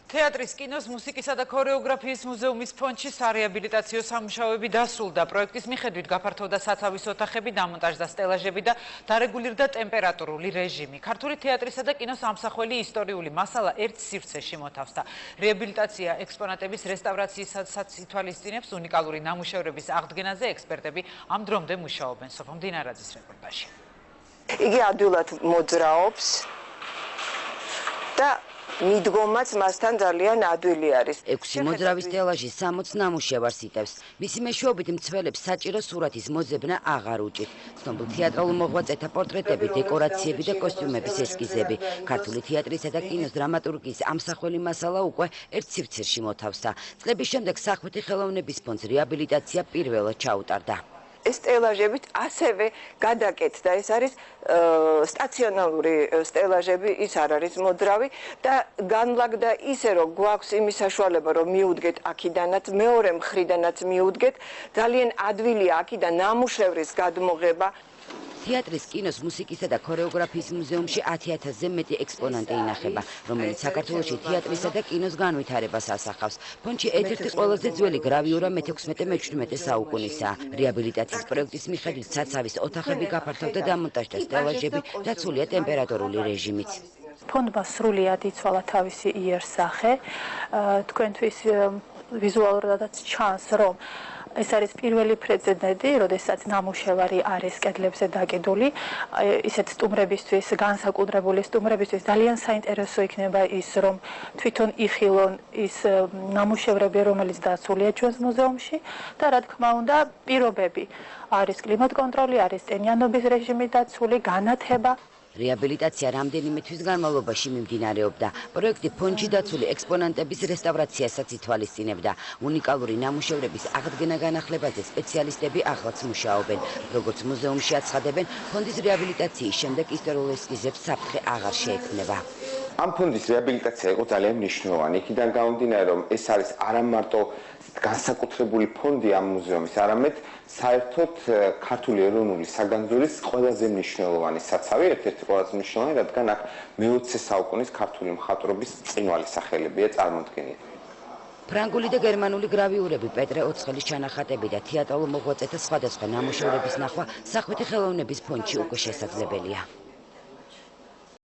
თეატრის, კინოს, მუსიკისა და ქორეოგრაფიის მუზეუმის ფონდში სარეაბილიტაციო სამუშაოები დასრულდა. პროექტის მიხედვით გაფართოვდა საცავის ოთახები, დამონტაჟდა სტელაჟები და დარეგულირდა ტემპერატურული რეჟიმი. ქართული თეატრისა და კინოს ამსახველი ისტორიული მასალა ერთ სივრცეში მოთავსდა. რეაბილიტაცია ექსპონატების რესტავრაციასაც ითვალისწინებს, უნიკალური ნამუშევრების აღდგენაზე ექსპერტები ამ დრომდე მუშაობენ. სოფო მდინარაძის რეპორტაჟი. იგი ადვილად მოძრაობს და მიდგომაც მასთან ძალიან ადვილი არის. 6 მოძრავი სტელაჟი 60 ნამუშევარს იტევს. მისი მეშვეობით მცველებს საჭირო სურათის მოძებნა აღარ უჭირთ. ცნობილ თეატრალურ მოღვაწეთა პორტრეტები, დეკორაციები და კოსტიუმების ესკიზები. ქართული თეატრისა და კინოს დრამატურგიის ამსახველი მასალა უკვე ერთ სივრცეში მოთავსდა. წლების შემდეგ სახვითი ხელოვნების ფონდს რეაბილიტაცია პირველად ჩაუტარდა. ეს სტელაჟებით ასევე გადაკეთდა, ეს არის სტაციონალური სტელაჟები, ის არ არის მოძრავი და განლაგდა ისე, რომ გვაქვს იმის საშუალება, რომ მიუდგეთ აქიდანაც, მეორე მხრიდანაც მიუდგეთ, ძალიან ადვილია აქედან ნამუშევრის გადმოღება. თეატრის, კინოს, მუსიკისა და ქორეოგრაფიის მუზეუმში 10,000-ზე მეტი ექსპონატი ინახება, რომელიც საქართველოში თეატრისა და კინოს განვითარებას ასახავს. ფონდში ერთ-ერთი ყველაზე ძველი გრავიურა მე-16-მე-17 საუკუნისაა. რეაბილიტაციის პროექტის მიხედვით საცავის ოთახები გაფართოვდა, დამონტაჟდა სტელაჟები, დაცულია ტემპერატურული რეჟიმიც. ფონდმა სრულიად იცვალა თავისი იერსახე. თქვენთვის ვიზუალურადაც ჩანს, რომ ეს არის პირველი პრეცედენტი, როდესაც ნამუშევარი არის კედლებზე დაკიდული. ისეთ სტუმრებისთვის, განსაკუთრებული სტუმრებისთვის ძალიან საინტერესო იქნება ის, რომ თვითონ იხილონ ის ნამუშევრები, რომელიც დაცულია ჩვენს მუზეუმში და რა თქმა უნდა, პირობები არის კლიმატ კონტროლი, არის ტენიანობის რეჟიმი დაცული, განათება. რეაბილიტაცია რამდენიმე თვის განმავლობაში მიმდინარეობდა. პროექტი ფონდში დაცული ექსპონატების რესტავრაციასაც ითვალისწინებდა. უნიკალური ნამუშევრების აღდგენა-განახლებაზე სპეციალისტები ახლაც მუშაობენ. როგორც მუზეუმში აცხადებენ, ფონდის რეაბილიტაციის შემდეგ ისტორიულ ესკიზებს საფრთხე აღარ შეექმნება. ამ ფონდის რეაბილიტაცია იყო ძალიან მნიშვნელოვანი. იქიდან გამომდინარე, რომ ეს არის არა მარტო განსაკუთრებული ფონდი ამ მუზეუმის, არამედ საერთოდ ქართული ეროვნული საგანძურის ყველაზე მნიშვნელოვანი საცავი, ერთ-ერთი ყველაზე მნიშვნელოვანი, რადგან აქ მე-20 საუკუნის ქართული მხატვრობის ბრწყინვალე სახელებია წარმოდგენილი. ფრანგული და გერმანული გრავიურები, პეტრე ოცხელის ჩანახატები და თეატრალურ მოღვაწეთა სხვადასხვა ნამუშევრების ნახვა სახვითი ხელოვნების ფონდში უკვე შესაძლებელია.